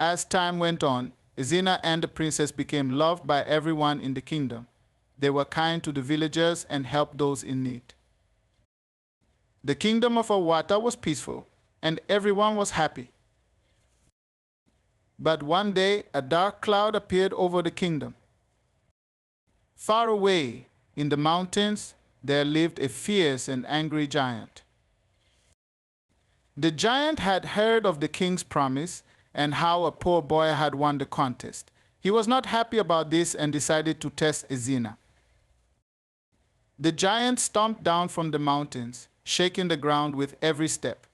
As time went on, Ezina and the princess became loved by everyone in the kingdom. They were kind to the villagers and helped those in need. The kingdom of Awata was peaceful, and everyone was happy. But one day, a dark cloud appeared over the kingdom. Far away, in the mountains, there lived a fierce and angry giant. The giant had heard of the king's promise and how a poor boy had won the contest. He was not happy about this and decided to test Ezina. The giant stomped down from the mountains, shaking the ground with every step.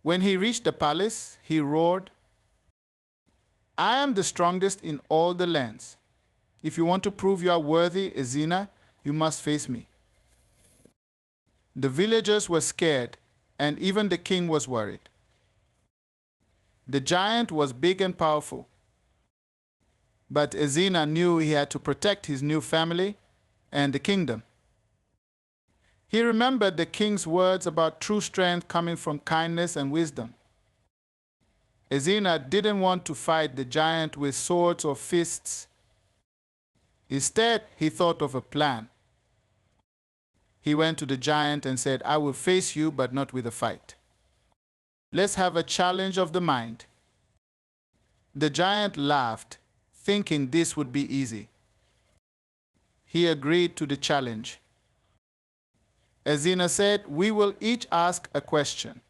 When he reached the palace, he roared, "I am the strongest in all the lands. If you want to prove you are worthy, Ezina, you must face me." The villagers were scared, and even the king was worried. The giant was big and powerful. But Ezina knew he had to protect his new family and the kingdom. He remembered the king's words about true strength coming from kindness and wisdom. Ezina didn't want to fight the giant with swords or fists. Instead, he thought of a plan. He went to the giant and said, "I will face you, but not with a fight. Let's have a challenge of the mind." The giant laughed, thinking this would be easy. He agreed to the challenge. Ezina said, "We will each ask a question.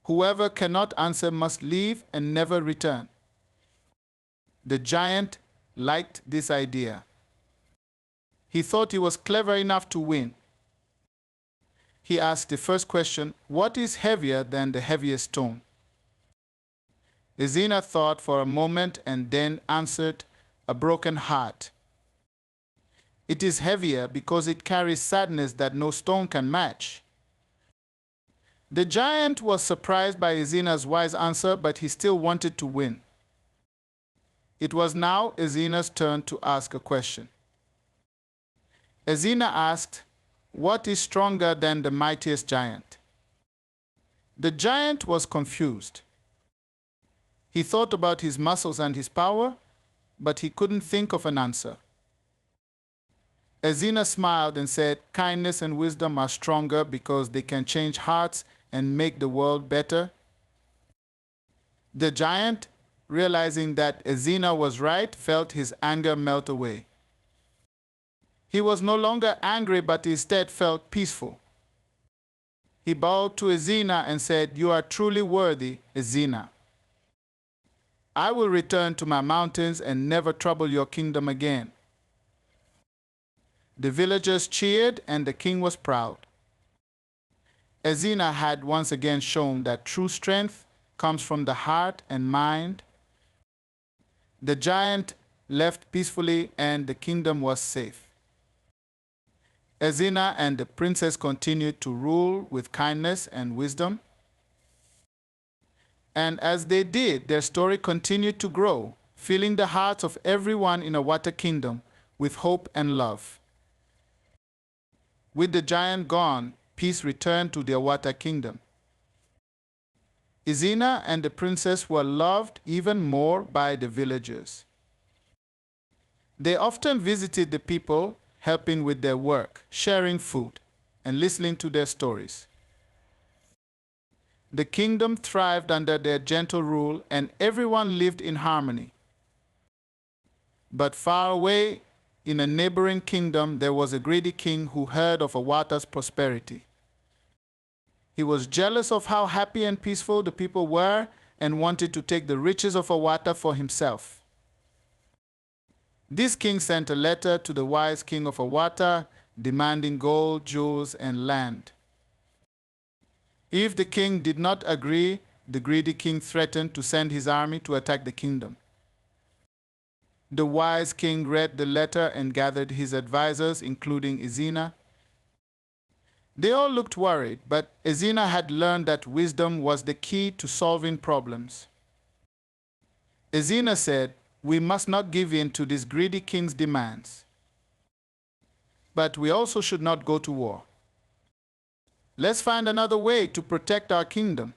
Whoever cannot answer must leave and never return." The giant liked this idea. He thought he was clever enough to win. He asked the first question, "What is heavier than the heaviest stone?" Ezina thought for a moment and then answered, "A broken heart. It is heavier because it carries sadness that no stone can match." The giant was surprised by Ezina's wise answer, but he still wanted to win. It was now Ezina's turn to ask a question. Ezina asked, "What is stronger than the mightiest giant?" The giant was confused. He thought about his muscles and his power, but he couldn't think of an answer. Ezina smiled and said, "Kindness and wisdom are stronger because they can change hearts and make the world better." The giant, realizing that Ezina was right, felt his anger melt away. He was no longer angry, but instead felt peaceful. He bowed to Ezina and said, "You are truly worthy, Ezina. I will return to my mountains and never trouble your kingdom again." The villagers cheered and the king was proud. Ezina had once again shown that true strength comes from the heart and mind. The giant left peacefully and the kingdom was safe. Ezina and the princess continued to rule with kindness and wisdom. And as they did, their story continued to grow, filling the hearts of everyone in Awata Kingdom with hope and love. With the giant gone, peace returned to the Awata Kingdom. Ezina and the princess were loved even more by the villagers. They often visited the people, helping with their work, sharing food, and listening to their stories. The kingdom thrived under their gentle rule, and everyone lived in harmony. But far away, in a neighboring kingdom, there was a greedy king who heard of Awata's prosperity. He was jealous of how happy and peaceful the people were and wanted to take the riches of Awata for himself. This king sent a letter to the wise king of Awata demanding gold, jewels, and land. If the king did not agree, the greedy king threatened to send his army to attack the kingdom. The wise king read the letter and gathered his advisors, including Ezina. They all looked worried, but Ezina had learned that wisdom was the key to solving problems. Ezina said, "We must not give in to this greedy king's demands. But we also should not go to war. Let's find another way to protect our kingdom."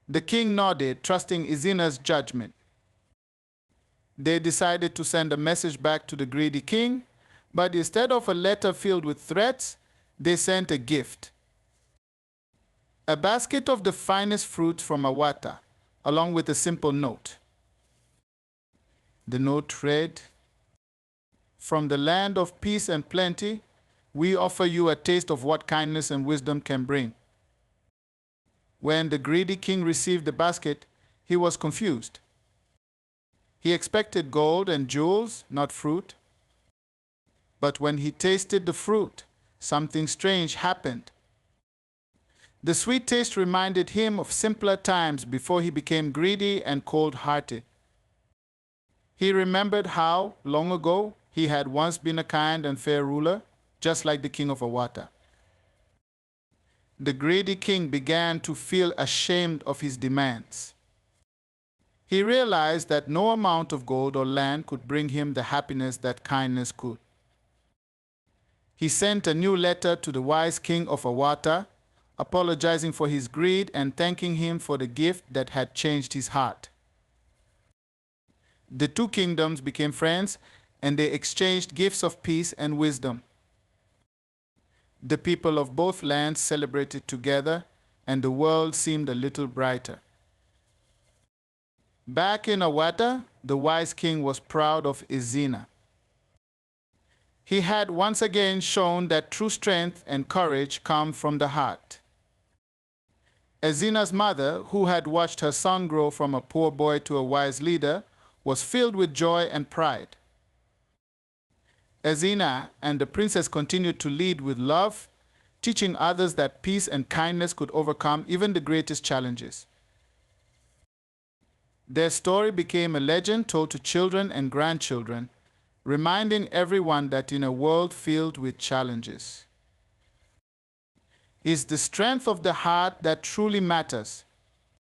The king nodded, trusting Ezina's judgment. They decided to send a message back to the greedy king, but instead of a letter filled with threats, they sent a gift. A basket of the finest fruit from Awata, along with a simple note. The note read, "From the land of peace and plenty, we offer you a taste of what kindness and wisdom can bring." When the greedy king received the basket, he was confused. He expected gold and jewels, not fruit. But when he tasted the fruit, something strange happened. The sweet taste reminded him of simpler times before he became greedy and cold-hearted. He remembered how, long ago, he had once been a kind and fair ruler, just like the king of Awata. The greedy king began to feel ashamed of his demands. He realized that no amount of gold or land could bring him the happiness that kindness could. He sent a new letter to the wise king of Awata, apologizing for his greed and thanking him for the gift that had changed his heart. The two kingdoms became friends, and they exchanged gifts of peace and wisdom. The people of both lands celebrated together, and the world seemed a little brighter. Back in Awata, the wise king was proud of Ezina. He had once again shown that true strength and courage come from the heart. Ezina's mother, who had watched her son grow from a poor boy to a wise leader, was filled with joy and pride. Ezina and the princess continued to lead with love, teaching others that peace and kindness could overcome even the greatest challenges. Their story became a legend told to children and grandchildren, reminding everyone that in a world filled with challenges, it's the strength of the heart that truly matters.